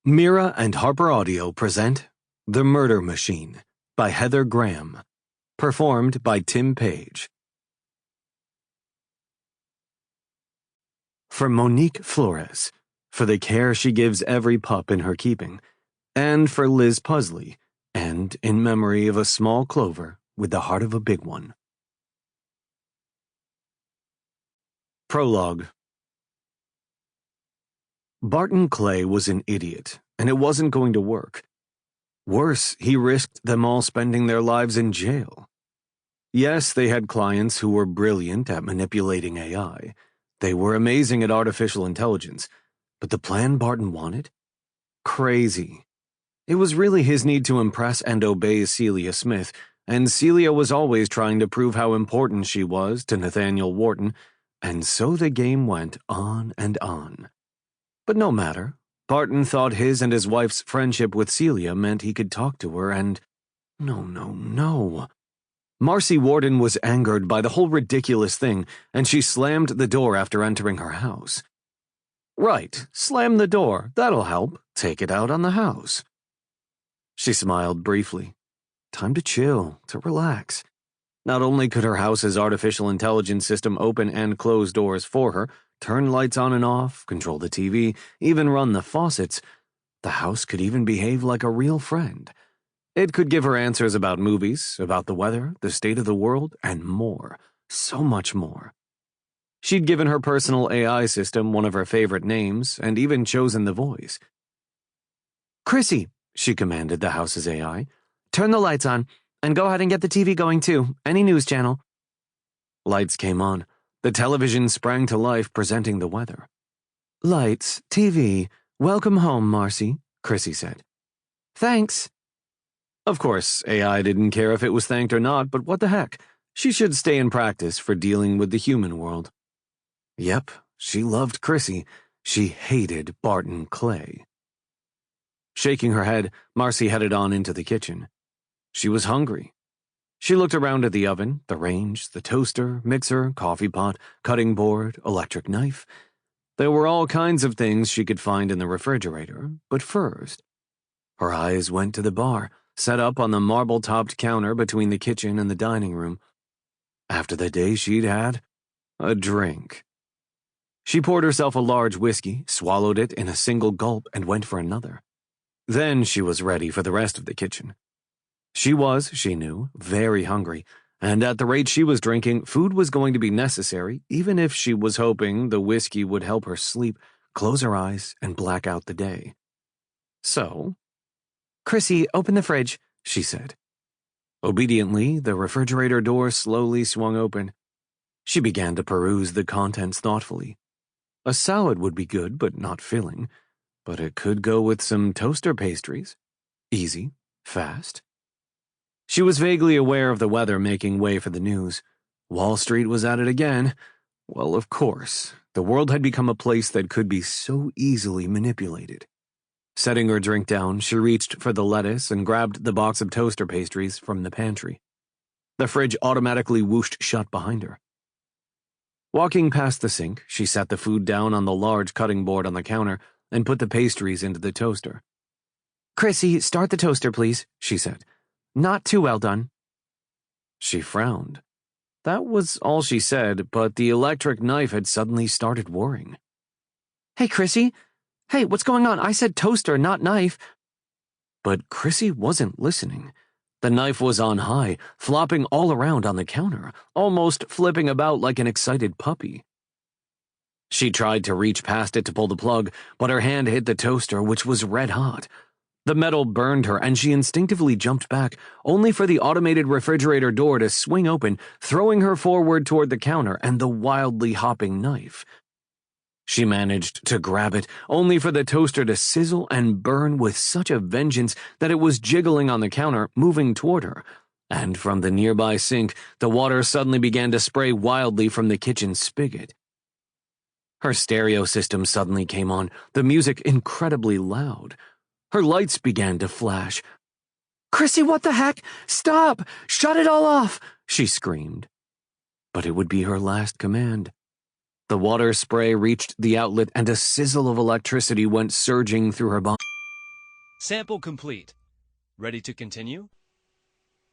Mira and HarlequinAudio present The Murder Machine by Heather Graham, performed by Tim Paige. For Monique Flores, for the care she gives every pup in her keeping, and for Liz Pusley, and in memory of a small clover with the heart of a big one. Prologue. Barton Clay was an idiot, and it wasn't going to work. Worse, he risked them all spending their lives in jail. Yes, they had clients who were brilliant at manipulating AI. They were amazing at artificial intelligence. But the plan Barton wanted? Crazy. It was really his need to impress and obey Celia Smith, and Celia was always trying to prove how important she was to Nathaniel Wharton, and so the game went on and on. But no matter. Barton thought his and his wife's friendship with Celia meant he could talk to her and... No. Marcy Wharton was angered by the whole ridiculous thing, and she slammed the door after entering her house. Right, slam the door. That'll help. Take it out on the house. She smiled briefly. Time to chill, to relax. Not only could her house's artificial intelligence system open and close doors for her, turn lights on and off, control the TV, even run the faucets, the house could even behave like a real friend. It could give her answers about movies, about the weather, the state of the world, and more. So much more. She'd given her personal AI system one of her favorite names, and even chosen the voice. Chrissy, she commanded the house's AI, turn the lights on, and go ahead and get the TV going too, any news channel. Lights came on. The television sprang to life, presenting the weather. Lights, TV, welcome home, Marcy, Chrissy said. Thanks. Of course, AI didn't care if it was thanked or not, but what the heck? She should stay in practice for dealing with the human world. Yep, she loved Chrissy. She hated Barton Clay. Shaking her head, Marcy headed on into the kitchen. She was hungry. She looked around at the oven, the range, the toaster, mixer, coffee pot, cutting board, electric knife. There were all kinds of things she could find in the refrigerator, but first, her eyes went to the bar, set up on the marble-topped counter between the kitchen and the dining room. After the day she'd had, a drink. She poured herself a large whiskey, swallowed it in a single gulp, and went for another. Then she was ready for the rest of the kitchen. She was, she knew, very hungry, and at the rate she was drinking, food was going to be necessary, even if she was hoping the whiskey would help her sleep, close her eyes, and black out the day. So, Chrissy, open the fridge, she said. Obediently, the refrigerator door slowly swung open. She began to peruse the contents thoughtfully. A salad would be good, but not filling, but it could go with some toaster pastries. Easy, fast. She was vaguely aware of the weather making way for the news. Wall Street was at it again. Well, of course, the world had become a place that could be so easily manipulated. Setting her drink down, she reached for the lettuce and grabbed the box of toaster pastries from the pantry. The fridge automatically whooshed shut behind her. Walking past the sink, she set the food down on the large cutting board on the counter and put the pastries into the toaster. Chrissy, start the toaster, please, she said. Not too well done. She frowned. That was all she said, but the electric knife had suddenly started whirring. Hey, Chrissy. Hey, what's going on? I said toaster, not knife. But Chrissy wasn't listening. The knife was on high, flopping all around on the counter, almost flipping about like an excited puppy. She tried to reach past it to pull the plug, but her hand hit the toaster, which was red hot. The metal burned her, and she instinctively jumped back, only for the automated refrigerator door to swing open, throwing her forward toward the counter and the wildly hopping knife. She managed to grab it, only for the toaster to sizzle and burn with such a vengeance that it was jiggling on the counter, moving toward her. And from the nearby sink, the water suddenly began to spray wildly from the kitchen spigot. Her stereo system suddenly came on, the music incredibly loud. Her lights began to flash. Chrissy, what the heck? Stop! Shut it all off! She screamed. But it would be her last command. The water spray reached the outlet and a sizzle of electricity went surging through her body. Sample complete. Ready to continue?